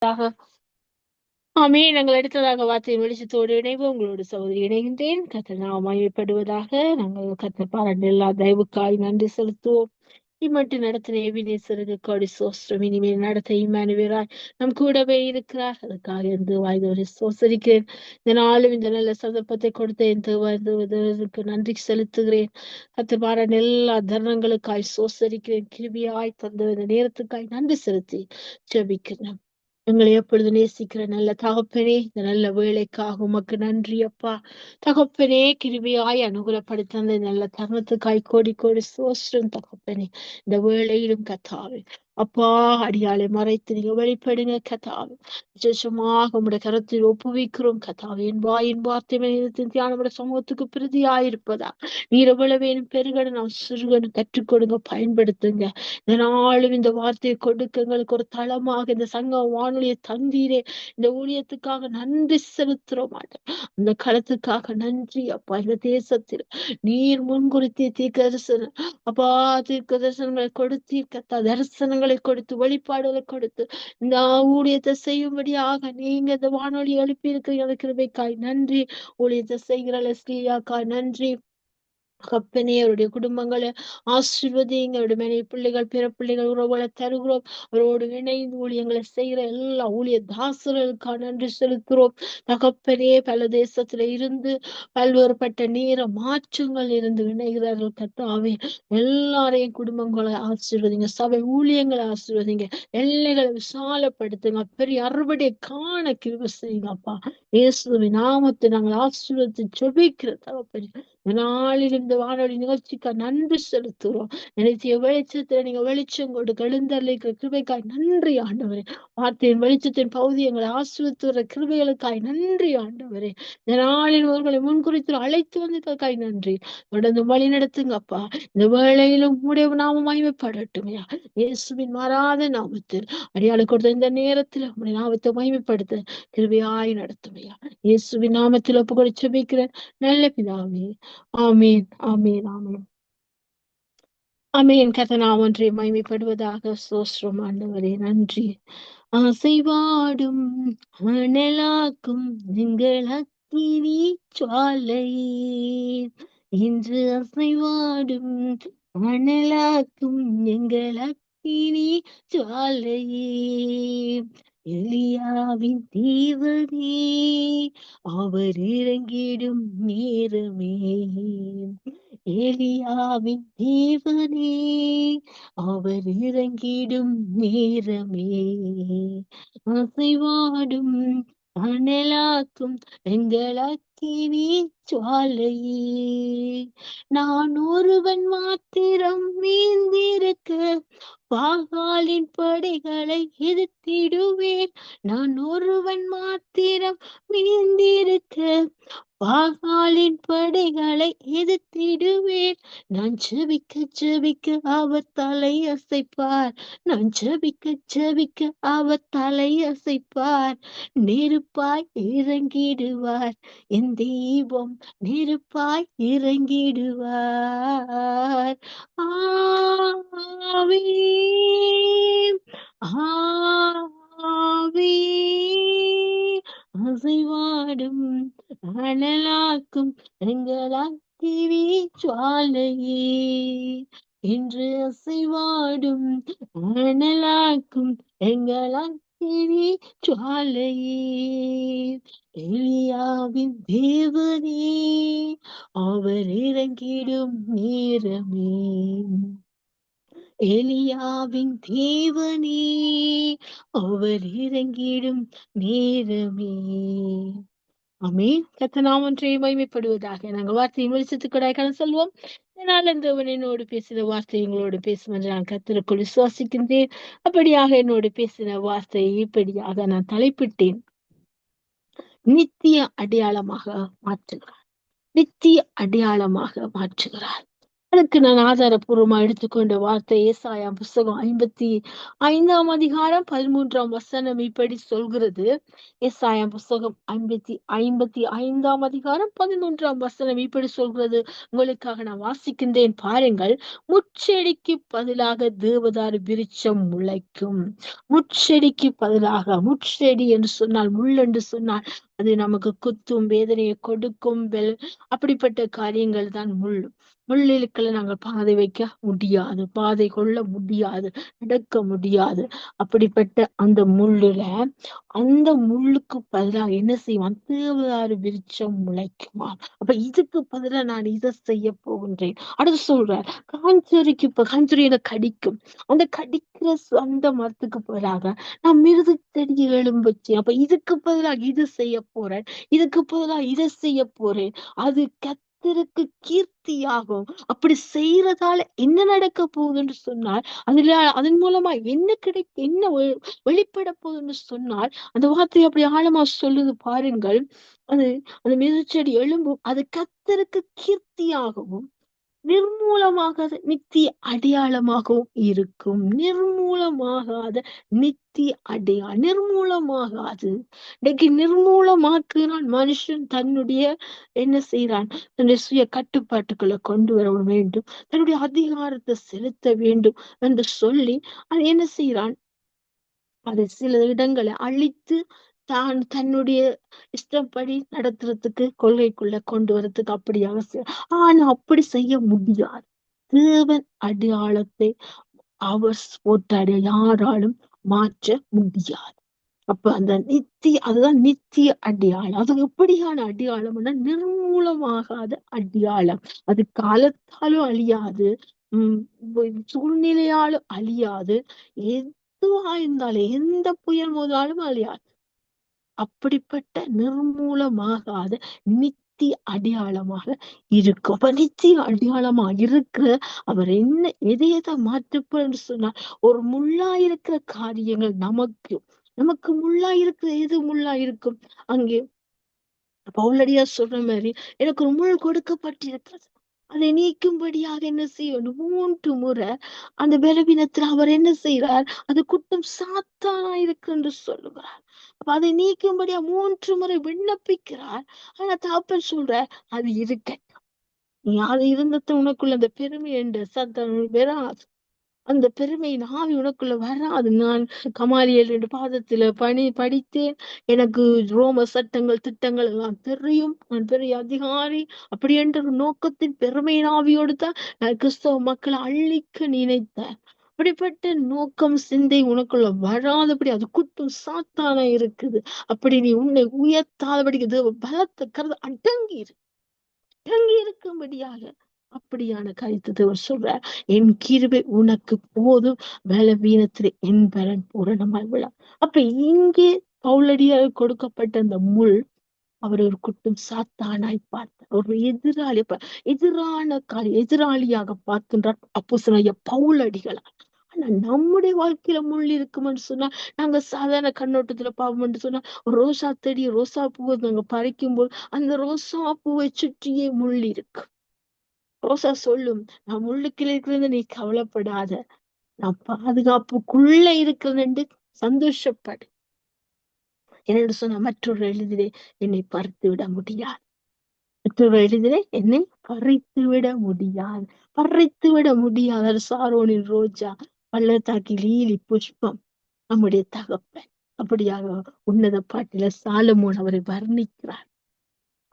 ஆமே நாங்கள் அடுத்ததாக வார்த்தையின் வெளிச்சத்தோடு இணைவோம். உங்களோடு சகோதரி இணைகின்றேன். கர்த்தர் நாமம் மகிமைப்படுவதாக. நாங்கள் கர்த்தர் பாராட்டு எல்லா தயவுக்காய் நன்றி செலுத்துவோம். இம்மட்டு நடத்தின எபினேசருக்கு கோடி சோஸ்திரம். இனிமேல் நடத்த இம்மானுவேலாய் நம் கூடவே இருக்கிறார். அதுக்காக எந்த வாய்தவரை சோசரிக்கிறேன். இந்த நாளும் இந்த நல்ல சந்தர்ப்பத்தை கொடுத்த என் தேவதற்கு நன்றி செலுத்துகிறேன். கர்த்தர் பாராட்டு எல்லா தருணங்களுக்காய் சோசரிக்கிறேன். கிருபியாய் தந்த இந்த நேரத்துக்காய் நன்றி செலுத்தி ஜெபிக்கிறேன். எங்களை எப்பொழுது நேசிக்கிற நல்ல தகப்பனே, இந்த நல்ல வேலைக்காக உமக்கு நன்றி அப்பா. தகப்பனே, கிருபியாய் அனுகூலப்படுத்த அந்த நல்ல தருணத்துக்காய் கோடி கோடி சோஸ்திரம் தகப்பனே. இந்த வேளையிலும் கத்தாவே அப்பா, அடியாளை மறைத்து நீங்க வெளிப்படுங்க கத்தாவே. விசேஷமாக உங்களுடைய கரத்தில் ஒப்புவிக்கிறோம் கத்தாவே. என் வார்த்தை தியானமுடைய சமூகத்துக்கு பிரதியாயிருப்பதா நீர் எவ்வளவேனும் பெருகணும் நாம் சிறுகணும் கற்றுக் கொடுங்க, பயன்படுத்துங்க. இதனாலும் இந்த வார்த்தையை கொடுக்க எங்களுக்கு ஒரு தளமாக இந்த சங்க வானொலியை தந்தீரே. இந்த ஊழியத்துக்காக நன்றி செலுத்துறோம் மாட்டோம். அந்த களத்துக்காக நன்றி அப்பா. இந்த தேசத்தில் நீர் முன்குறித்திய தீர்க்க தரிசனம் அப்பா, தீர்க்க தரிசனங்களை கொடுத்தீர் கத்தா. தரிசனங்களை கொடுத்து வெளிப்பாடுகளை கொடுத்து இந்த ஊழியத்தை செய்யும்படியாக நீங்க இந்த வானொலி எழுப்பி இருக்கிற கிருபைக்காய் நன்றி. ஊழியத்தை செய்கிற லெஸ்லியாக்காய் நன்றி. கப்பனே, அவருடைய குடும்பங்களை ஆசீர்வதிங்க. அவருடைய மனைவி பிள்ளைகள் பிற பிள்ளைகள் உறவுகளை தருகிறோம். அவரோடு இணைந்து ஊழியங்களை செய்கிற எல்லா ஊழிய தாசர்களுக்காக நன்றி செலுத்துகிறோம். தகப்பனே, பல தேசத்துல இருந்து பல்வேறுபட்ட நேர மாற்றங்கள் இருந்து இணைகிறார்கள் கத்தாவே. எல்லாரையும் குடும்பங்களை ஆசீர்வதிங்க. சபை ஊழியங்களை ஆசீர்வதிங்க. எல்லைகளை விசாலப்படுத்துங்க. பெரிய அறுவடை காண கிருபை செய்யுங்க அப்பா. இயேசுவின் நாமத்தை நாங்கள் ஆசீர்வதித்து ஜெபிக்கிற தகப்பனே. நாளில் இந்த வானொலி நிகழ்ச்சிக்கு நன்றி செலுத்துறோம். நினைத்திய வெளிச்சத்துல நீங்க வெளிச்சம் கொண்டு எழுந்தருளிக்கிற கிருபைக்காய் நன்றி ஆண்டவரே. வார்த்தையின் வெளிச்சத்தின் பகுதி எங்களை ஆசிர்வத்துற கிருபைகளுக்காய் நன்றி ஆண்டவரே. இந்த நாளில் அவர்களை முன்குறித்து அழைத்து வந்ததுக்காய் நன்றி. தொடர்ந்து வழி நடத்துங்கப்பா. இந்த வேளையிலும் உடைய நாம மகிமைப்படட்டுமையா. இயேசுவின் மாறாத நாமத்தில் அடியாளு கொடுத்த இந்த நேரத்தில் உடைய நாமத்தை மகிமைப்படுத்த கிருபையாய் நடத்துமையா. இயேசுவின் நாமத்தில் ஒப்புக்கொடு ஜெபிக்கிறேன் நல்ல பிதாவே. ஆமீன், ஆமீன், ஆமீன், ஆமீன். கர்த்தர் ஒன்றை மகிமைப்படுவதாக. சோஸ்திரம் ஆண்டவரே, நன்றி. ஆசைவாடும் அனலாக்கும் எங்கள் அக்கினி ஜுவாலை, இன்று அசைவாடும் அனலாக்கும் எங்கள் அக்கினி ஜுவாலையே. எலியாவின் தேவனே, அவர் இறங்கிடும் நேரமே. எலியாவின் தேவனே, அவர் இறங்கிடும் நேரமே. அசைவாடும் அனலாக்கும் எங்கள் அக்கினி ஜுவாலையே. நான் ஒருவன் மாத்திரம் மீந்திருக்க பாகாலின் படைகளை எதிர்த்திடுவேன். நான் ஒருவன் மாத்திரம் மீந்திருக்க பாகாலின் படைகளை எதிர்த்திடுவேன். நான் ஜெபிக்க ஜெபிக்க அவர் தலை அசைப்பார். நான் ஜெபிக்க ஜெபிக்க அவர் தலை அசைப்பார். நெருப்பாய் இறங்கிடுவார் என் தெய்வம், நெருப்பாய் இறங்கிடுவார். ஆவே ஆவே, அசைவாடும் அனலாக்கும் எங்கள் அக்கினி ஜுவாலையே. இன்று அசைவாடும் அனலாக்கும் எங்கள் அக்கினி ஜுவாலையே. எலியாவின் தேவனே, அவர் இறங்கிடும் நேரமே. எலியாவின் தேவனே, அவர் இறங்கிடும் நேரமே. ஆமென். கர்த்தர் நாமம் ஒன்றே மகிமைப்படுவதாக. நாங்கள் வார்த்தையின் வெளிச்சத்துக்கு செல்வோம். இதனால் தேவன் என்னோடு பேசின வார்த்தை எங்களோடு பேசும் என்று நான் கர்த்தருக்குள் விசுவாசிக்கின்றேன். அப்படியாக என்னோடு பேசின வார்த்தையை இப்படியாக நான் தலைப்பிட்டேன். நித்திய அடையாளமாக மாற்றுகிறார். நித்திய அடையாளமாக மாற்றுகிறார். அதுக்கு நான் ஆதாரபூர்வமா எடுத்துக்கொண்ட வார்த்தை ஏசாயா புஸ்தகம் 55 அதிகாரம் 13 இப்படி சொல்கிறது. ஏசாயா புஸ்தகம் 55 அதிகாரம் 13 இப்படி சொல்கிறது. உங்களுக்காக நான் வாசிக்கின்றேன், பாருங்கள். முட்செடிக்கு பதிலாக தேவதாரு விருட்சம் முளைக்கும். முட்செடிக்கு பதிலாக, முட்செடி என்று சொன்னால், முள் என்று சொன்னால் அது நமக்கு குத்தும், வேதனையை கொடுக்கும். அப்படிப்பட்ட காரியங்கள் தான் முள். முள்ளிலுக்களை நாங்கள் பாதை வைக்க முடியாது, பாதை கொள்ள முடியாது, நடக்க முடியாது. அப்படிப்பட்ட அந்த முள்ளுல, அந்த முள்ளுக்கு பதிலாக என்ன செய்வான்? தேவதாரு விருட்சம் முளைக்குமா. அப்ப இதுக்கு பதிலா நான் இதை செய்ய போகின்றேன். அடுத்து சொல்ற, காஞ்சூரியில கடிக்கும். அந்த கடிக்கிற அந்த மரத்துக்கு பதிலாக நான் மிருது செடி எழும்புச்சு. அப்ப இதுக்கு பதிலாக இது செய்ய போறேன், இதுக்கு பதிலாக இதை செய்ய போறேன். அது கர்த்தருக்கு கீர்த்தியாகும். அப்படி செய்யறதால என்ன நடக்க போகுதுன்னு சொன்னால், அதன் மூலமா என்ன வெளிப்பட போகுதுன்னு சொன்னால், அந்த வார்த்தை அப்படி ஆழமா சொல்லுது பாருங்கள். அது அந்த மிதிச்செடி எழும்பும், அது கர்த்தருக்கு கீர்த்தியாகவும் நிர்மூலமாகாத நித்திய அடையாளமாகவும் இருக்கும். நிர்மூலமாகாத நித்திய அடையாளம், நிர்மூலமாகாது. இன்னைக்கு நிர்மூலமாக்குறான் மனுஷன். தன்னுடைய என்ன செய்யறான்? தன்னுடைய சுய கட்டுப்பாட்டுக்குள்ள கொண்டு வர வேண்டும், தன்னுடைய அதிகாரத்தை செலுத்த வேண்டும் என்று சொல்லி அது என்ன செய்யறான்? அது சில இடங்களை அழித்து தன்னுடைய இஷ்டப்படி நடத்துறதுக்கு, கொள்கைக்குள்ள கொண்டு வரதுக்கு அப்படியாக ஆனா அப்படி செய்ய முடியாது. தேவன் அடையாளத்தை அவர் போட்ட யாராலும் மாற்ற முடியாது. அப்ப அந்த அதுதான் நித்திய அடையாளம். அது எப்படியான அடையாளம்னா நிர்மூலமாகாத அடையாளம். அது காலத்தாலும் அழியாது, சூழ்நிலையாலும் அழியாது, எதுவா இருந்தாலும் எந்த புயல் மோதாலும் அழியாது. அப்படிப்பட்ட நிர்மூலமாகாத நித்திய அடையாளமாக இருக்கும். அப்ப நித்திய அடையாளமா இருக்கிற அவர் எதை மாற்றப்படும் சொன்னா, ஒரு முள்ளா இருக்கிற காரியங்கள் நமக்கு முள்ளா இருக்கிற எது முள்ளா இருக்கும்? அங்கே பவுலடியா சொல்ற மாதிரி, எனக்கு ஒரு முள் கொடுக்கப்பட்டிருக்கிறது, அதை நீக்கும்படியாக என்ன செய்யணும்? 3 முறை அந்த பலவீனத்துல அவர் என்ன செய்யறார்? அது குற்றம் சாத்தானா இருக்கு என்று சொல்லுகிறார். அப்ப அதை நீக்கும்படியா 3 முறை விண்ணப்பிக்கிறார். ஆனா தாப்பன் சொல்ற, அது இருக்க, நீ அது இருந்தது உனக்குள்ள அந்த பெருமை என்ற சத்தம் வராது. அந்த பெருமையின் ஆவி உனக்குள்ள வராது. நான் கமாலியல் என்று பாதத்துல படித்தேன். எனக்கு ரோம சட்டங்கள் திட்டங்கள் எல்லாம் தெரியும். நான் பெரிய அதிகாரி அப்படி என்ற ஒரு நோக்கத்தின் பெருமையின் ஆவியோடு தான் நான் கிறிஸ்தவ மக்களை அழிக்க நினைத்தேன். அப்படிப்பட்ட நோக்கம் சிந்தை உனக்குள்ள வராதபடி அது குற்றம் சாத்தானா இருக்குது. அப்படி நீ உன்னை உயர்த்தாதபடிக்கு தேவ பலத்தை கருது அடங்கி இருக்கும்படியாக அப்படியான காரியத்தை தேவன் சொல்றார். என் கிருபை உனக்கு போதும், பலவீனத்திலே என் பலன் பூரணமாய் விழா. அப்ப இங்கே பவுலடியாக கொடுக்கப்பட்ட அந்த முள், அவர் ஒரு குட்டும் சாத்தானாய் பார்த்தார். ஒரு எதிராளியாக பார்க்கின்றார் அப்போஸ்தலனாகிய பவுலடிகளார். ஆனா நம்முடைய வாழ்க்கையில முள் இருக்குமென்னு சொன்னா, நாங்க சாதாரண கண்ணோட்டத்துல பாவம் என்று சொன்னா, ஒரு ரோசா செடி, ரோசா பூவை நாங்க பறிக்கும் போது அந்த ரோசா பூவை சுற்றியே முள் இருக்கு. ரோசா சொல்லும், நான் முள்ளுக்குள்ள இருக்கிறது நீ கவலைப்படாத, நான் பாதுகாப்புக்குள்ள இருக்கிறேன்னு சந்தோஷப்படு. என்னோட சொன்ன மற்றொரு எளிதிலே என்னை பறித்து விட முடியாது. மற்றொரு எளிதிலே என்னை பறித்து விட முடியாது. சாரோனின் ரோஜா, பள்ளத்தாக்கி லீலி புஷ்பம், நம்முடைய தகப்பன். அப்படியாக உன்னத பாட்டில சாலமோன் அவரை வர்ணிக்கிறார்,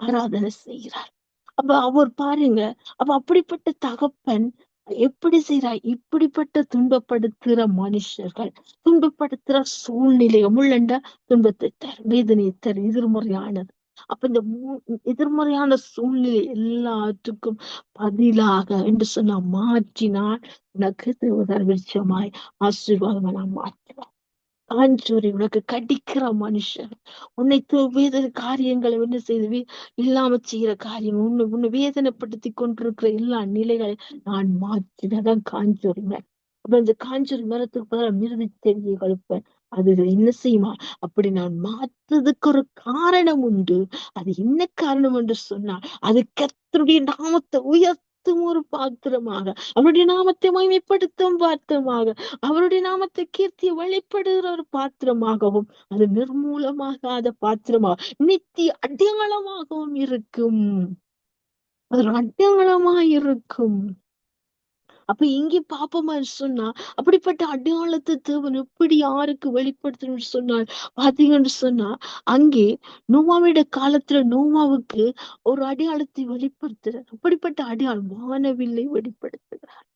ஆராதனை செய்கிறார். அப்ப அவர் பாருங்க, அப்ப அப்படிப்பட்ட தகப்பன் எப்படி செய்யறார்? இப்படிப்பட்ட துன்பப்படுத்துகிற மனுஷர்கள், துன்பப்படுத்துற சூழ்நிலை, முள்ளண்ட துன்பத்தை தரும், வேதனை தரும், எதிர்மறையானது. அப்ப இந்த எதிர்மறையான சூழ்நிலை எல்லாத்துக்கும் பதிலாக என்று சொன்னா மாற்றினால் உனக்கு தேவதார் விருட்சமாய் ஆசீர்வாதமா நான் மாற்றுவேன். காஞ்சூரி உனக்கு கடிக்கிற மனுஷன், உன்னை வேத காரியங்களை என்ன செய்து இல்லாம செய்யற காரியங்கள், உன்னை வேதனைப்படுத்தி கொண்டிருக்கிற எல்லா நிலைகளை நான் மாற்றினதான் காஞ்சூரி மரம். அப்ப இந்த காஞ்சூரி மரத்துக்கு பதிலாக மிருதி செடியை கழுப்பேன். அது என்ன செய்யுமா? அப்படி நான் மாற்றுறதுக்கு ஒரு காரணம் உண்டு. அது என்ன காரணம் என்று சொன்னால், அது கர்த்தருடைய நாமத்தை உணர்த்தும் ஒரு பாத்திரமாக, அவருடைய நாமத்தை மகிமைப்படுத்தும் பாத்திரமாக, அவருடைய நாமத்தை கீர்த்தியை வெளிப்படுகிற ஒரு பாத்திரமாகவும், அது நிர்மூலமாகாத பாத்திரமாக நித்திய அடையாளமாகவும் இருக்கும். அது ஒரு அடையாளமா இருக்கும். அப்ப இங்கே பாப்போமா சொன்னா, அப்படிப்பட்ட அடையாளத்தை தேவன் எப்படி யாருக்கு வெளிப்படுத்தணும்னு சொன்னால், பாத்தீங்கன்னு சொன்னா, அங்கே நோவாவுடைய காலத்துல நோவாவுக்கு ஒரு அடையாளத்தை வெளிப்படுத்துறார். அப்படிப்பட்ட அடையாளம் வானவில்லை வெளிப்படுத்துகிறார்.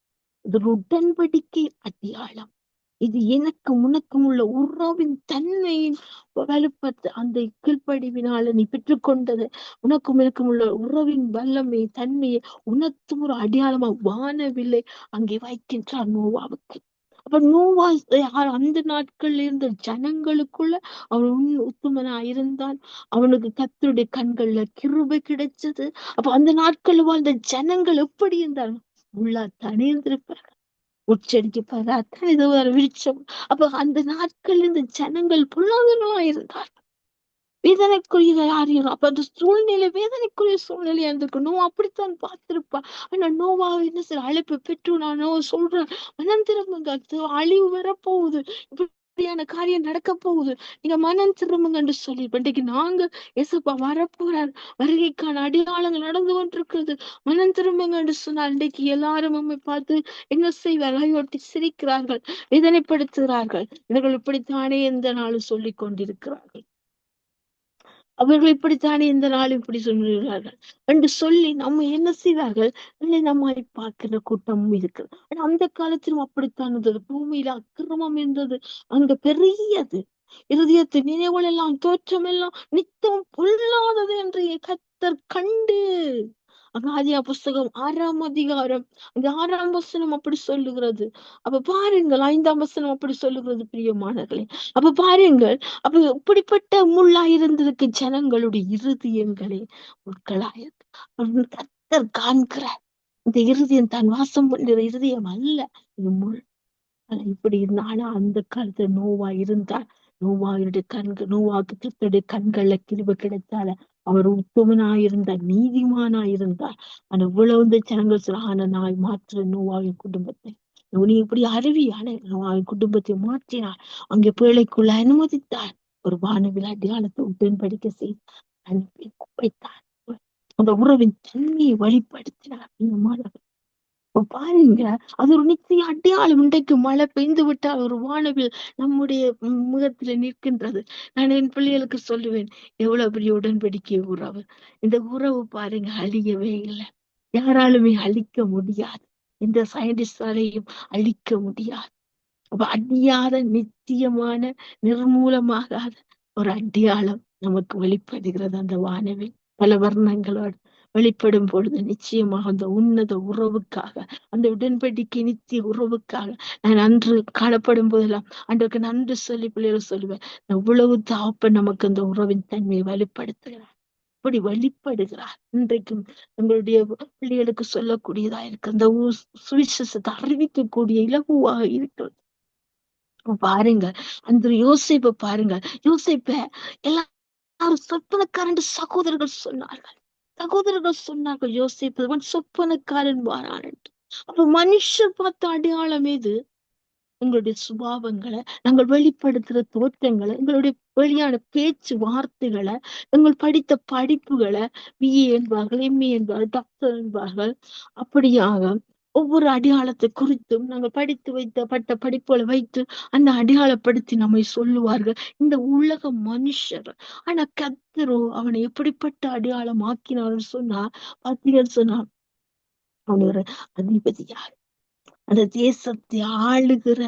இது ஒரு உடன்படிக்கை அடையாளம். இது எனக்கும் உனக்கும் உள்ள உறவின் தன்மையின் வலுப்பத்து அந்த கீழ்ப்படிவினால நீ பெற்றுக்கொண்டது, உனக்கும் எனக்கும் உள்ள உறவின் வல்லமை தன்மையை உணர்த்தும் ஒரு அடையாளமா வானவில்லை அங்கே வைக்கின்றார் நோவாவுக்கு. அப்ப நோவா அந்த நாட்கள்ல இருந்த ஜனங்களுக்குள்ள அவன் உத்தமனா இருந்தான். அவனுக்கு கர்த்தருடைய கண்கள்ல கிருபை கிடைச்சது. அப்ப அந்த நாட்கள்ல வாழ்ந்த ஜனங்கள் எப்படி இருந்தார்கள்? உள்ள தனிந்திருப்பார், உச்சரிக்கு பதார்த்தம் ஏதோ ஒரு விருட்சம். அப்ப அந்த நாட்கள் இந்த ஜனங்கள் பொல்லாதவர்களா இருந்தார். வேதனைக்குரிய யாரையும் அப்ப அந்த சூழ்நிலை வேதனைக்குரிய சூழ்நிலையா இருந்திருக்கு. நோவா அப்படித்தான் பார்த்திருப்பா. ஆனா நோவா என்ன செய்ய அழைப்பு பெற்று நான் சொல்றேன், மனம் திரும்புங்க, அழிவு வரப்போகுது, இப்படியான காரியம் நடக்க போகுது, நீங்க மனம் திரும்புங்கன்னு சொல்லி இன்றைக்கு நாங்க ஏசப்பா வரப்போறார், வருகைக்கான அடையாளங்கள் நடந்து கொண்டிருக்கிறது, மனம் திரும்புங்கன்னு சொன்னால் இன்றைக்கு எல்லாரும் நம்மை பார்த்து என்ன செய்வார்கள்? ஐயோட்டி சிரிக்கிறார்கள், வேதனைப்படுத்துகிறார்கள். இவர்கள் இப்படித்தானே எந்த நாளும் சொல்லிக் கொண்டிருக்கிறார்கள், அவர்கள் இப்படித்தானே இந்த நாள் இப்படி சொல்லுகிறார்கள் என்று சொல்லி நம்ம என்ன செய்வார்கள்? இல்லை, நம்மை பார்க்கிற கூட்டமும் இருக்கு. ஆனா அந்த காலத்திலும் அப்படித்தான் இருந்தது. பூமியில அக்கிரமம் இருந்தது அங்க பெரியது. இருதயத்து நினைவுகள் எல்லாம் தோற்றம் எல்லாம் நித்தம் பொல்லாதது என்று கர்த்தர் கண்டு. அகாதியா புஸ்தகம் 6ஆம் அதிகாரம் அந்த 6ஆம் வசனம் அப்படி சொல்லுகிறது. அப்ப பாருங்கள், 5ஆம் வசனம் அப்படி சொல்லுகிறது பிரியமானவர்களே. அப்ப பாருங்கள், அப்ப இப்படிப்பட்ட முள்ளா இருந்திருக்கு ஜனங்களுடைய இருதயங்களே முட்களாயிருக்கு. கர்த்தர் காண்கிறார், இந்த இருதயம் தான் வாசம் பண்ணுற இருதயம் அல்ல, இது முள். இப்படி இருந்தா, ஆனா அந்த காலத்துல நோவா இருந்தார். நோவாவுடைய கண்கள், நோவாவுக்கு கர்த்தருடைய கண்கள்ல கிருபை கிடைத்தால அவர் உத்தமனாயிருந்தார், நீதிமானாயிருந்தார். ஆனா இவ்வளவு இந்த ஜனங்கள் சொல்ல, ஆனா நான் மாற்ற நோவாவின் குடும்பத்தை, நீ இப்படி அறிவியான நோவாவின் குடும்பத்தை மாற்றினார், அங்கே பிள்ளைக்குள்ள அனுமதித்தார், ஒரு வானவில் அடையாளத்தை உடன்படிக்க செய்து அனுப்பி வைத்தார். அந்த உறவின் தன்மையை வெளிப்படுத்தினார். இப்ப பாருங்க, அது ஒரு நிச்சய அடையாளம். இன்றைக்கு மழை பெய்து விட்டால் ஒரு வானவில் நம்முடைய முகத்துல நிற்கின்றது. நான் என் பிள்ளைகளுக்கு சொல்லுவேன், எவ்வளவு பெரிய உடன்படிக்கை உறவு. இந்த உறவு பாருங்க அழியவே இல்லை, யாராலுமே அழிக்க முடியாது, எந்த சயின்டிஸ்டாலையும் அழிக்க முடியாது. அப்ப அழியாத நித்தியமான நிர்மூலமாகாத ஒரு அடையாளம் நமக்கு வெளிப்படுகிறது. அந்த வானவில் பல வர்ணங்களோடு வெளிப்படும் பொழுது நிச்சயமாக அந்த உன்னத உறவுக்காக, அந்த உடன்படிக்கை நித்திய உறவுக்காக நான் அன்று காணப்படும் போதெல்லாம் அன்றைக்கு நன்றி சொல்லி பிள்ளைகள் சொல்லுவேன், எவ்வளவு தாப்ப நமக்கு அந்த உறவின் தன்மையை வெளிப்படுத்துகிறார், இப்படி வெளிப்படுகிறார். இன்றைக்கும் எங்களுடைய பிள்ளைகளுக்கு சொல்லக்கூடியதா இருக்கு, அந்த சுவிசேஷத்தை அறிவிக்கக்கூடிய இலகுவாக இருக்கிறது. பாருங்க, அந்த யோசேப்பை பாருங்க, யோசேப்ப எல்லாரும் சொப்பனக்காரன் சகோதரர்கள் சொன்னார்கள், சகோதரர்கள் சொன்னார்கள் யோசேப்பு அவன் சொப்பனக்காரன் வாரான். அப்ப மனுஷர் பார்த்த அடையாளம் எது? எங்களுடைய சுபாவங்களை, நாங்கள் வெளிப்படுத்துற தோற்றங்களை, எங்களுடைய வெளியான பேச்சு வார்த்தைகளை, எங்கள் படித்த படிப்புகளை, பிஏ என்பார்கள், எம்ஏ என்பார்கள், டாக்டர் என்பார்கள். அப்படியாக ஒவ்வொரு அடையாளத்தை குறித்தும் நாங்கள் படித்து வைத்த பட்ட படிப்புகளை வைத்து அந்த அடையாளப்படுத்தி நம்மை சொல்லுவார்கள் இந்த உலக மனுஷர். ஆனா கர்த்தரோ அவனை எப்படிப்பட்ட அடையாளம் ஆக்கினார்னு சொன்னா, பார்த்தீங்கன்னு சொன்னா, அவன் ஒரு அதிபதியா, அந்த தேசத்தை ஆளுகிற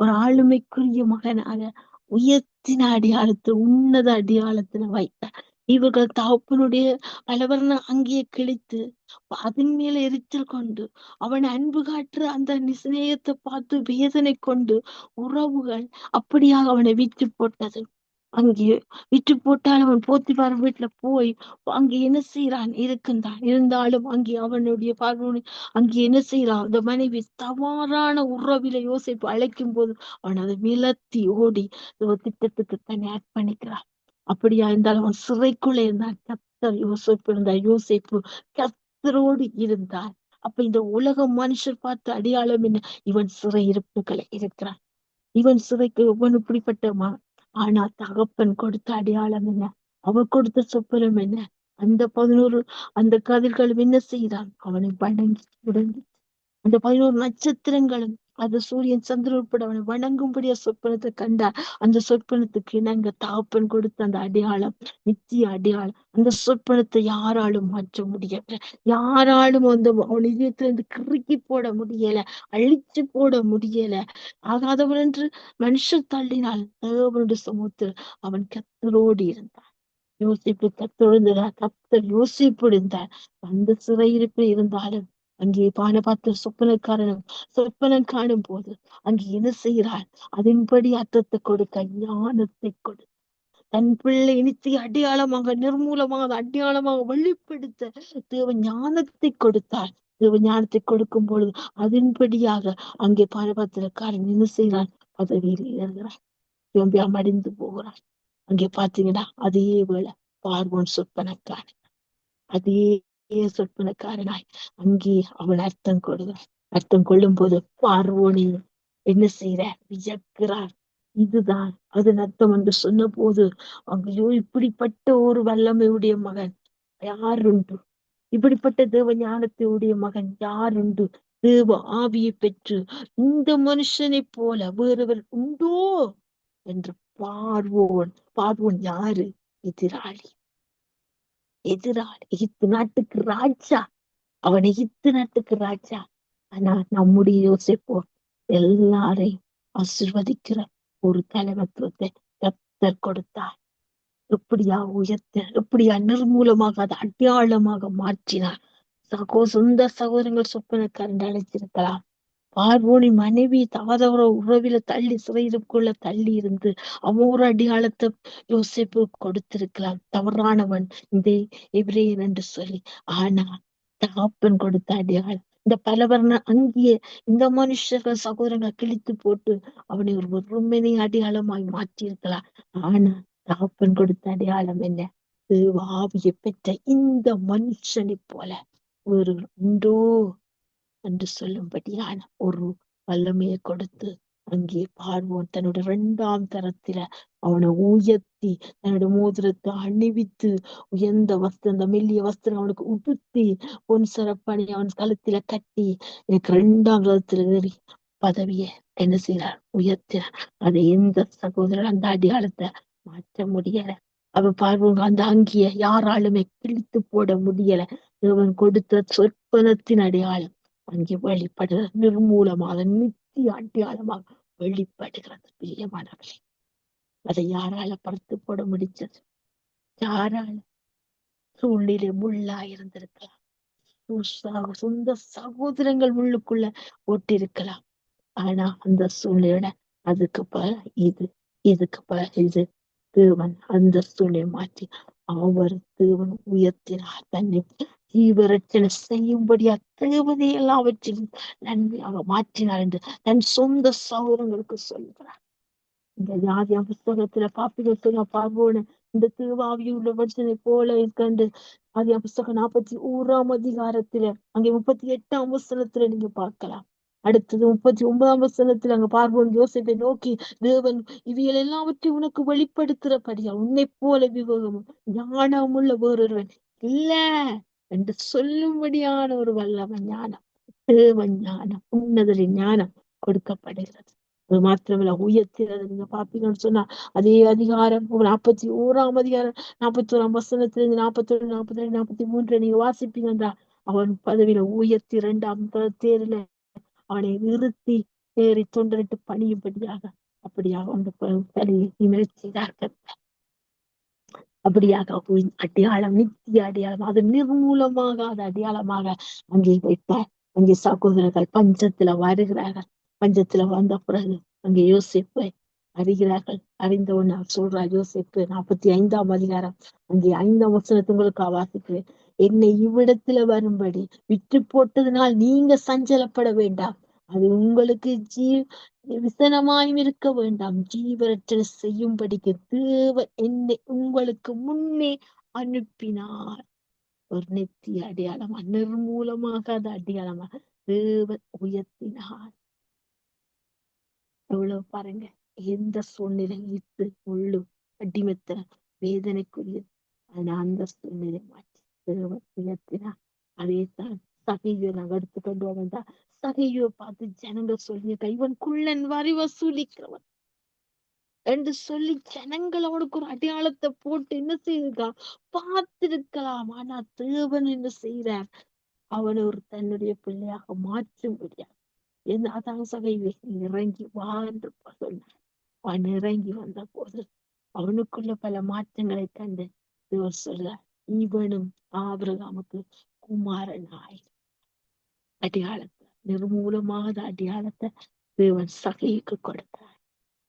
ஒரு ஆளுமைக்குரிய மகனாக உயர்த்தின அடையாளத்துல, உன்னத அடையாளத்துல வைத்தார். இவர்கள் தகப்பனுடைய பலவர்ண அங்கேயே கிழித்து அதன் மேல எரிச்சல் கொண்டு அவன் அன்பு காட்டுற அந்த நிசநேயத்தை பார்த்து வேதனை கொண்டு உறவுகள் அப்படியாக அவனை விற்று போட்டது. அங்கே விற்று போட்டால் அவன் போத்திபார் வீட்டுல போய் அங்கே என்ன செய்யறான் இருக்கின்றான். இருந்தாலும் அங்கே அவனுடைய பார்வனை அங்கே என்ன செய்யறான், அந்த மனைவி தவறான உறவில யோசிப்பு அழைக்கும் போது அவன் அதை விலத்தி ஓடி ஒரு திட்டத்துக்கு தன்னை அர்ப்பணிக்கிறான். அப்படியா இருந்தாலும் அவன் சிறைக்குள்ள இருந்தான். கர்த்தர் யோசிப்பு இருந்தார், யோசிப்பு கர்த்தரோடு இருந்தார். அப்ப இந்த உலக மனுஷர் பார்த்த அடையாளம் என்ன? இவன் சிறையிருப்புகளை இருக்கிறான், இவன் சிறைக்கு இவன் இப்படிப்பட்டமா. ஆனா தகப்பன் கொடுத்த அடையாளம் என்ன? அவர் கொடுத்த சொப்பனம் என்ன? அந்த 11 அந்த கதிர்களும் என்ன செய்தான்? அவனை வணங்கி உடங்கி அந்த 11 நட்சத்திரங்களும் அது சூரியன் சந்திரன் உட்பட அவனை வணங்கும்படியா சொப்பனத்தை கண்டார். அந்த சொப்பனத்துக்கு இணங்க தகப்பன் கொடுத்த அந்த அடையாளம் நித்திய அடையாளம். அந்த சொப்பனத்தை யாராலும் மாற்ற முடியல, யாராலும் அந்த அவன் இதயத்துல இருந்து கிறுக்கி போட முடியல, அழிச்சு போட முடியல. ஆகாதவன் என்று மனுஷர் தள்ளினால் தேவனுடைய சமூகத்தில் அவன் கர்த்தரோடு இருந்தான். யோசிப்பு கத்தொழுந்தார், கத்தர் யோசிப்பு இருந்தார். அந்த சிறையிருப்பில் இருந்தாலும் அங்கே பானபாத்திர சொப்பனக்காரனும் சொப்பனம் காணும் போது அங்கே என்ன செய்கிறார்? அதன்படி அர்த்தத்தை கொடுக்க ஞானத்தை கொடு. தன் பிள்ளை நித்திய அடையாளமாக நிர்மூலமாக அடையாளமாக வெளிப்படுத்த தேவ ஞானத்தை கொடுத்தார். தேவ ஞானத்தை கொடுக்கும் பொழுது அதன்படியாக அங்கே பானபாத்திரக்காரன் என்ன செய்கிறார்? பதவியில் ஏறுகிறார், திரும்பியா மடிந்து போகிறார். அங்கே பாத்தீங்கன்னா அதே வேளை பார்வோன் சொற்பனக்காரன், அதே சொற்பனக்காரனாய் அங்கே அவன் அர்த்தம் கொடுக்கிறான். அர்த்தம் கொள்ளும் போது பார்வோனே என்ன செய்யற? வியக்கிறார். இதுதான் அதன் அர்த்தம் என்று சொன்ன போது அங்கேயோ இப்படிப்பட்ட ஒரு வல்லமையுடைய மகன் யாருண்டு? இப்படிப்பட்ட தேவ ஞானத்தை உடைய மகன் யாருண்டு? தேவ ஆவியை பெற்று இந்த மனுஷனை போல வேறவர் உண்டோ என்று பார்வோன். பார்வோன் யாரு? எதிராளி, எதிராளி, எகிப்து நாட்டுக்கு ராஜா. அவன் எகிப்து நாட்டுக்கு ராஜா. ஆனா நம்முடைய யோசிப்போ எல்லாரையும் ஆசிர்வதிக்கிற ஒரு தலைமத்துவத்தை கர்த்தர் கொடுத்தார். எப்படியா உயர்த்த, எப்படியா நிர்மூலமாக அதை அடையாளமாக மாற்றினார். சொந்த சகோதரங்கள் சொப்பனக்காரன் அழைச்சிருக்கலாம். பார்வோனின் மனைவி தவறவர உறவில தள்ளி சிறையிருக்குள்ள தள்ளி இருந்து அவன் ஒரு அடையாளத்தை யோசிப்பு கொடுத்திருக்கலாம், தவறானவன் இந்த எபிரேயன் என்று சொல்லி. ஆனா தகப்பன் கொடுத்த அடையாளம் இந்த பலவர்ண அங்கேயே இந்த மனுஷர்கள் சகோதரங்களை கிழித்து போட்டு அவனை ஒரு வெறுமனை அடையாளமாய் மாற்றியிருக்கலாம். ஆனா தகப்பன் கொடுத்த அடையாளம் என்ன? தேவ ஆவியை பெற்ற இந்த மனுஷனை போல ஒரு உண்டோ என்று சொல்லும்படியான ஒரு வல்லமையை கொடுத்து அங்கே பார்வோன் தன்னோட 2ஆம் தரத்தில அவனை உயர்த்தி தன்னோட மோதிரத்தை அணிவித்து உயர்ந்த வஸ்திரம், அந்த மெல்லிய வஸ்திரம் அவனுக்கு உடுத்தி பொன் சிறப்பணி அவன் கழுத்தில கட்டி எனக்கு 2ஆம் தரத்துல ஏறி பதவியை என்ன செய்யறார்? உயர்த்தினார். அதை எந்த சகோதரர் அந்த அடையாளத்தை மாற்ற முடியல. அவ பார்வோம் அந்த அங்கிய யாராலுமே கிழித்து போட முடியல. இவன் கொடுத்த சொற்பனத்தின் அடையாளம் அங்கே வெளிப்படுகிறது, நிர்மூலமாக நித்திய அடையாளமாக வெளிப்படுகிறது. பிரியமானவர்களே, அதை யாரால படுத்து போட முடிச்சது? யாரால? சூழ்நிலை முள்ளா இருந்திருக்கலாம், சொந்த சகோதரங்கள் முள்ளுக்குள்ள ஓட்டிருக்கலாம். ஆனா அந்த சூழ்நிலை அதுக்கு பல இது, இதுக்கு பல இது. தேவன் அந்த சூழ்நிலை மாற்றி அவர் தேவன் உயர்த்தினார். தன்னை ஜீவரட்சணை செய்யும்படியா தேவனை எல்லாவற்றையும் நன்மையாக மாற்றினார் என்று தன் சொந்த சகோதரங்களுக்கு சொல்கிறார். இந்த யாதியாம் புஸ்தகத்துல பாப்பிகள் சொல்ல பார்வோன இந்த திருவாவியுள்ள வருஷனை போல இருக்கண்டு ஆதியாம் புஸ்தகம் 41ஆம் அதிகாரத்துல அங்கே 38ஆம் வசனத்துல நீங்க பார்க்கலாம். அடுத்தது 39ஆம் வசனத்துல அங்க பார்வோன் யோசேப்பை நோக்கி, தேவன் இவைகள் எல்லாவற்றையும் உனக்கு வெளிப்படுத்துறபடியா உன்னை போல விவேகமும் ஞானமுள்ள வேறொருவன் இல்ல என்று சொல்லும்படியான ஒரு வல்லவன் ஞானம், தேவ ஞானம், உன்னதரின் ஞானம் கொடுக்கப்படுகிறது. அது மாத்திரமல்ல, உயர்த்தினது நீங்க பாப்பீங்கன்னு சொன்னா அதே அதிகாரம் 41ஆம் அதிகாரம் 41ஆம் வசனத்திலிருந்து 41, 42, 43 நீங்க வாசிப்பீங்கன்றா அவன் பதவியில உயர்த்தி 2ஆம் தேர்ல அவனை நிறுத்தி ஏறி தொண்டரிட்டு பணியும்படியாக அப்படியாக அந்த தலையை நிமிரச் செய்தார்கள். அப்படியாக அடையாளம், நித்திய அடையாளம், அது நிர்மூலமாக அது அடையாளமாக அங்கே வைத்தார். அங்கே சகோதரர்கள் பஞ்சத்துல வருகிறார்கள். பஞ்சத்துல வந்த பிறகு அங்கே யோசிப்பை அறிகிறார்கள். அறிந்த உடனே சொல்றார் யோசிப்பு 45ஆம் அதிகாரம் அங்கே 5ஆம் வசனத்தை உங்களுக்கு வாசிக்கிறேன். என்னை இவ்விடத்துல வரும்படி விற்று போட்டதுனால் நீங்க சஞ்சலப்பட வேண்டாம், அது உங்களுக்கு விசனமாயும் இருக்க வேண்டாம். ஜீவரட்சணை செய்யும்படிக்கு தேவன் என்னை உங்களுக்கு முன்னே அனுப்பினார். ஒரு நித்திய அடையாளமா, நிர்மூலமாகாத அடையாளமா தேவன் உயர்த்தினார். எவ்வளவு பாருங்க, எந்த சூழ்நிலை இட்டு உள்ளு அடிமத்த வேதனைக்குரியது. ஆனா அந்த சூழ்நிலை மாற்றி தேவன் உயர்த்தினார். அதைத்தான் சகையை நாங்க எடுத்துக்கொண்டு வந்தா, சகையை பார்த்து ஜனங்க சொல்லிய இவன் குள்ளன் வரி வசூலிக்கிறவன் என்று சொல்லி ஜனங்கள் அவனுக்கு ஒரு அடையாளத்தை போட்டு என்ன செய்திருக்கான், பார்த்திருக்கலாம். ஆனா தேவன் என்ன செய்யறார், அவனை ஒரு தன்னுடைய பிள்ளையாக மாற்றும்படியா என்ன அதான் சகைவே இறங்கி வா என்று சொன்னார். அவன் இறங்கி வந்த போது அவனுக்குள்ள பல மாற்றங்களை கண்டு தேவன் சொல்றார், இவனும் ஆபிரகாமுக்கு குமாரனாய். அடையாளத்தை, நிர்மூலமாத அடையாளத்தை தேவன் சகைக்கு கொடுத்தார்.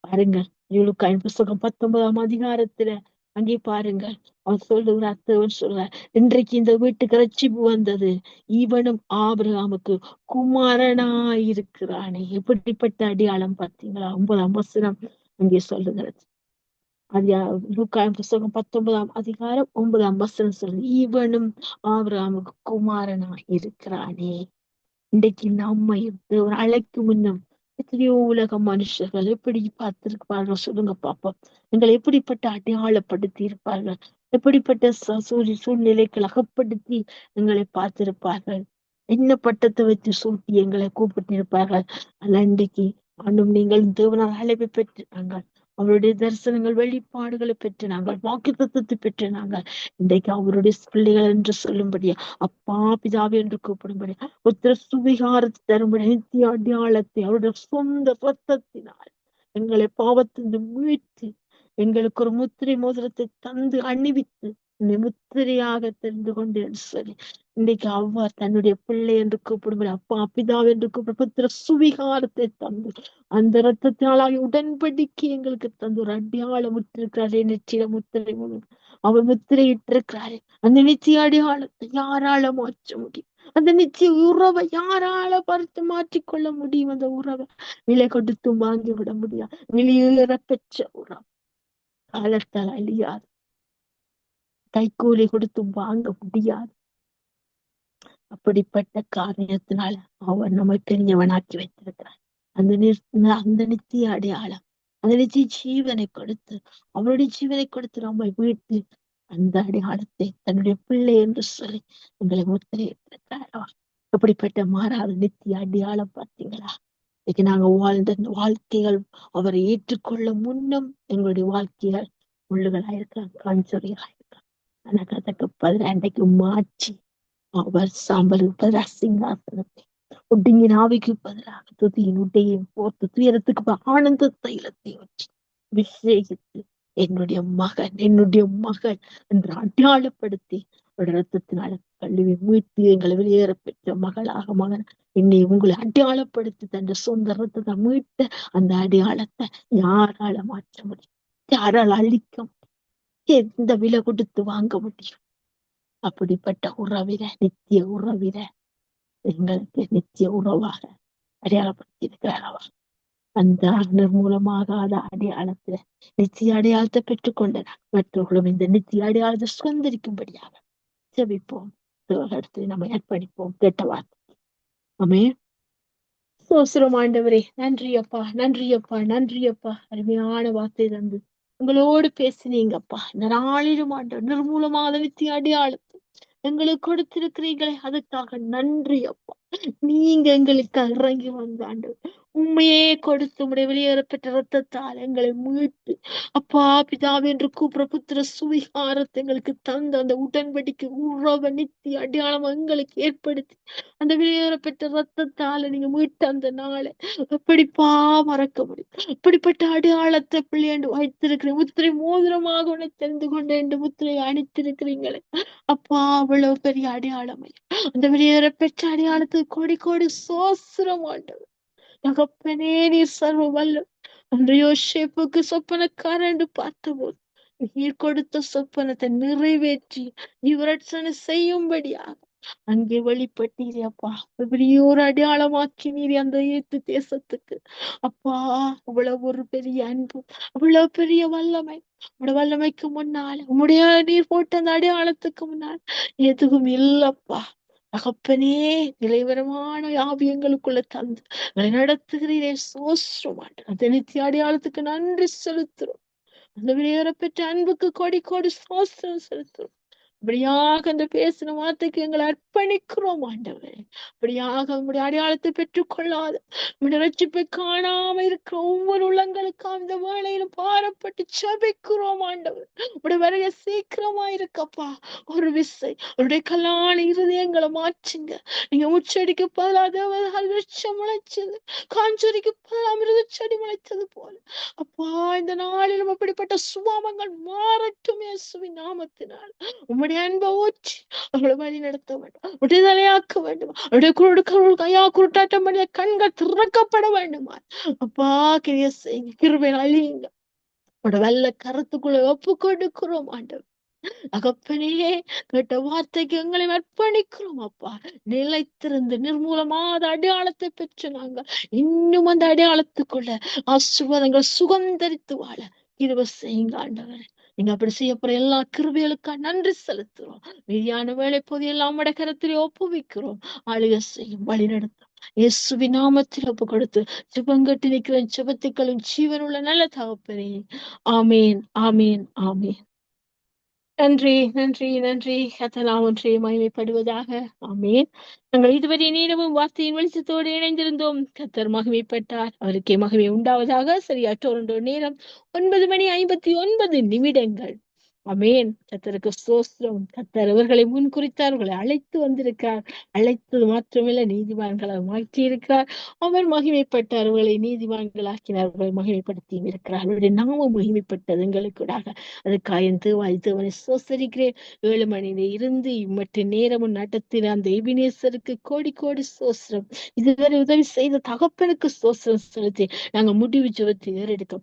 பாருங்கள், யூலுக்காயின் புஸ்தகம் 19ஆம் அதிகாரத்துல அங்கே பாருங்கள், அவன் சொல்லுகிறார், தேவன் சொல்றார், இன்றைக்கு இந்த வீட்டுக்கு ரட்சிப்பு வந்தது, இவனும் ஆபிரகாமுக்கு குமாரனாயிருக்கிறானே. எப்படிப்பட்ட அடையாளம் பார்த்தீங்களா? 9ஆம் வசனம் அங்கே சொல்லுகிறது. அது லூக்காயின் புஸ்தகம் 19ஆம் அதிகாரம் 9ஆம் வசனம் சொல்லுது, இவனும் ஆபிரகாமுக்கு குமாரனாய் இருக்கிறானே. இன்றைக்கு நம்மையும் தேவன் அழைக்கும் முன்னும் எத்தனையோ உலக மனுஷர்கள் எப்படி பார்த்திருப்பார்கள் சொல்லுங்க பாப்போம். எங்களை எப்படிப்பட்ட அடையாளப்படுத்தி இருப்பார்கள், எப்படிப்பட்ட சூழ்நிலைகள் அகப்படுத்தி எங்களை பார்த்திருப்பார்கள், என்ன பட்டத்தை வச்சு சூட்டி எங்களை கூப்பிட்டிருப்பார்கள். அல்ல இன்றைக்கு ஆண்டும் நீங்கள் தேவனால் அழைப்பை பெற்று நாங்கள், அவருடைய தரிசனங்கள் வெளிப்பாடுகளை பெற்று நாங்கள், வாக்குத்தத்தத்தை பெற்று நாங்கள் இன்றைக்கு அவருடைய பிள்ளைகள் என்று சொல்லும்படியா, அப்பா பிதாவே என்று கூப்பிடும்படி புத்திர சுவிகாரத்தை தரும்படி நித்திய அடையாளத்தை அவருடைய சொந்த ரத்தத்தினால் எங்களை பாவத்திலிருந்து மீட்டு எங்களுக்கு ஒரு முத்திரை மோதிரத்தை தந்து அணிவித்து முத்திரையாக தெரிந்து கொண்டேன் சொல்லி இன்றைக்கு அவ்வாறு தன்னுடைய பிள்ளை என்று கூப்பிடும்படி, அப்பா பிதாவே என்று கூப்பிட புத்திர சுவிகாரத்தை தந்து அந்த ரத்தத்தினாலாக உடன்படிக்கை எங்களுக்கு தந்து ஒரு அடையாளம் விட்டிருக்கிறாரே, நெற்றியில முத்திரை அவர் முத்திரையிட்டிருக்கிறாரே. அந்த நிச்சய அடையாளத்தை யாரால மாற்ற முடியும்? அந்த நிச்சய உறவை யாரால பறித்து மாற்றிக்கொள்ள முடியும்? அந்த உறவை விலை கொடுத்தும் வாங்கி விட முடியாது. வெளியேற பெற்ற உறவு, காலத்தால் அழியாது, கைக்கூலி கொடுத்தும் வாங்க முடியாது. அப்படிப்பட்ட காரியத்தினால அவர் நம்மை பெரியவனாக்கி வைத்திருக்கிறார். அந்த நித்திய அடையாளம், அந்த நித்திய ஜீவனை கொடுத்து, அவருடைய ஜீவனை கொடுத்து நம்மை வீட்டு அந்த அடையாளத்தை தன்னுடைய பிள்ளை என்று சொல்லி உங்களை முத்திரையிட்டிருக்கிறார். அப்படிப்பட்ட மாறாத நித்திய அடையாளம் பார்த்தீங்களா? இன்னைக்கு நாங்க வாழ்ந்த வாழ்க்கைகள் அவரை ஏற்றுக்கொள்ள முன்னும் எங்களுடைய வாழ்க்கைகள் முள்ளுகளாயிருக்கலாம், காஞ்சொறிகளாயிருக்கலாம். எனக்கு அதுக்கு பதில் அன்றைக்கு மாற்றி அவர் சாம்பலுக்கு பதிலாக சிங்காசனத்தை, ஒடுங்கின் ஆவிக்கு பதிலாக துதியின் உடையையும் போர்த்து துயரத்துக்கு ஆனந்த தைலத்தை வச்சு அபிஷேகித்து என்னுடைய மகன் என்று அடையாளப்படுத்தி ரத்தத்தினால கல்வி மீட்டு எங்களை வெளியேற பெற்ற மகளாக மகன் என்னை உங்களை அடையாளப்படுத்தி தன் சொந்த ரத்தத்தை மீட்ட அந்த அடையாளத்தை யாரால மாற்ற முடியும்? யாரால் அழிக்க முடியும்? எந்த விலை கொடுத்து வாங்க முடியும்? அப்படிப்பட்ட உறவில, நித்திய உறவில எங்களுக்கு நித்திய உறவாக அடையாளப்படுத்தி இருக்கிறார். அந்த நிர்மூலமாகாத அடையாளத்துல நித்திய அடையாளத்தை பெற்றுக்கொண்டனர். மற்றவர்களும் இந்த நித்திய அடையாளத்தை சுதந்திரிக்கும்படியாக ஜெபிப்போம். இடத்துல நம்ம அர்ப்பணிப்போம். கேட்ட வார்த்தை ஆமே. சோசரம் ஆண்டவரே, நன்றி அப்பா, நன்றி அப்பா, நன்றி அப்பா. அருமையான வார்த்தை தந்து உங்களோடு பேசினீங்கப்பா. இந்த நாளிலும் ஆண்டவர் நிர்மூலமாத நித்திய அடையாளத்தை எங்களுக்கு கொடுத்திருக்கிறீங்களே, அதுக்காக நன்றி அப்பா. நீங்க எங்களுக்கு இறங்கி வந்த ஆண்டவர் உண்மையே கொடுத்து உடைய வெளியேறப்பட்ட ரத்தத்தால் எங்களை மீட்டு, அப்பா பிதாவே என்று கூப்பிட புத்திர சுவிகாரத்தை எங்களுக்கு தந்து அந்த உடன்படிக்கை உறவ நித்திய அடையாளம் எங்களுக்கு ஏற்படுத்தி அந்த வெளியேறப்பட்ட ரத்தத்தால நீங்க மீட்ட அந்த நாளை எப்படிப்பா மறக்க முடியும்? அப்படிப்பட்ட அடையாளத்தை பிள்ளையாண்டு வைத்திருக்கிறேன். முத்திரை மோதிரமாக உன்னை தெரிந்து கொண்டேன், முத்திரையை அணித்திருக்கிறீங்களே அப்பா. அவ்வளவு பெரிய அடையாளம், அந்த வெளியேற பெற்ற அடையாளத்துக்கு கோடி கோடி சோசரம் ஆண்டவர். தகப்பனே நீர் சர்வ வல்ல. அந்த யோசேப்புக்கு சொப்பனக்காரன் என்று பார்த்தபோது நீர் கொடுத்த சொப்பனத்தை நிறைவேற்றி விவரட்சணை செய்யும்படியாக அங்கே வெளிப்பட்டீரே அப்பா. பெரிய ஒரு அடையாளமாக்கினீரே அந்த ஏத்து தேசத்துக்கு. அப்பா, அவ்வளவு ஒரு பெரிய அன்பு, அவ்வளவு பெரிய வல்லமை. உங்களோட வல்லமைக்கு முன்னால், உம்முடைய நீர் போட்ட அந்த அடையாளத்துக்கு முன்னால் எதுவும் இல்லப்பா. தகப்பனே, நிலைவரமான ஆவியங்களுக்குள்ள தந்து எங்களை நடத்துகிறீரே. சோஸ்ரமாட்ட அந்த நித்திய அடையாளத்துக்கு நன்றி செலுத்துறோம். அந்த வெளியேறப்பெற்ற அன்புக்கு கோடி கோடி சோஸ்திரம் செலுத்துறோம். அப்படியாக அந்த பேசின வார்த்தைக்கு எங்களை அர்ப்பணிக்கிறோம் ஆண்டவரே. அப்படியாக உங்களுடைய அடையாளத்தை பெற்றுக் கொள்ளாத, உங்களுடைய ரட்சிப்பை காணாம இருக்கிற ஒவ்வொரு உள்ளங்களுக்கும் இந்த வேளையிலும் பாரப்பட்டு ஜெபிக்கிறோம் ஆண்டவர். உடைய வருகை சீக்கிரமா இருக்கப்பா. ஒரு விசை அவருடைய கல்லான இருதயங்களை மாற்றுங்க. நீங்க முச்சடிக்கு பதிலாக விருட்சம் முளைச்சது, காஞ்சொரிக்கு பதிலாக மிருது செடி முளைத்தது போல அப்பா, இந்த நாளிலும் அப்படிப்பட்ட சுபாவங்கள் மாறட்டும் இயேசுவின் நாமத்தினால். உம்முடைய அன்பை ஊற்றி அவளை வழி நடத்த வேண்டும், விடுதலையாக்க வேண்டும். அவருடைய கையா குருட்டாட்டம் பண்ணிய கண்கள் திறக்கப்பட வேண்டுமா அப்பா. கிரிய செய்யுங்க, கிருபை அழியுங்க. உங்களோட வெள்ள கருத்துக்குள்ள ஒப்பு கொடுக்கிறோம் ஆண்டவர். அகப்பனே, கேட்ட வார்த்தைக்கு எங்களை அர்ப்பணிக்கிறோம் அப்பா. நிலைத்திருந்து நிர்மூலமாத அடையாளத்தை பெற்று நாங்கள் இன்னும் அந்த அடையாளத்துக்குள்ள ஆசீர்வாதங்கள் சுகந்தரித்து வாழ கிருபை செய்யுங்க ஆண்டவரே. நீங்க அப்படி செய்யப்படுற எல்லா கிருபைகளுக்கா நன்றி செலுத்துறோம். மீதியான வேலை போது எல்லாம் கரத்திலே ஒப்புவிக்கிறோம். ஆளுகை செய்யும், வழி நடத்தும். இயேசுவின் நாமத்தில் ஒப்பு கொடுத்து ஜெபங்கட்டி நிற்கிற ஜெபத்துக்களும் ஜீவனுள்ள நல்ல தகப்பனே. ஆமேன், ஆமேன், ஆமேன். நன்றி, நன்றி, நன்றி. கர்த்தர் ஒன்றே மகிமைப்படுவதாக. ஆமென். நாங்கள் இதுவரை நேரமும் வார்த்தையின் வெளிச்சத்தோடு இணைந்திருந்தோம். கர்த்தர் மகிமைப்பட்டார், அவருக்கே மகிமை உண்டாவதாக. சரியா டொரண்டோ நேரம் 9:59. ஆமென். கர்த்தருக்கு ஸ்தோத்திரம். கர்த்தர் அவர்களை முன் குறித்தார், அவர்களை அழைத்து வந்திருக்கிறார். அழைத்தது மாத்திரமில்ல, நீதிமான்களை மாற்றி இருக்கிறார். அவர் மகிமைப்பட்டார், அவர்களை நீதிமான்களாக்கினார், அவர்களை மகிமைப்படுத்தியும் இருக்கிறார். அவருடைய நாமம் மகிமைப்பட்டது எங்களுக்கூடாக. அதுக்காக என் தேவனை சோசரிக்கிறேன். 7 மணியில இருந்து இம்மட்டு நேரமும் நடத்தின அந்த எபினேசருக்கு கோடி கோடி சோஸ்திரம். இதுவரை உதவி செய்த தகப்பனுக்கு சோஸ்திரம் செலுத்தி நாங்க முடிவு ஜெபத்தை ஏறெடுக்க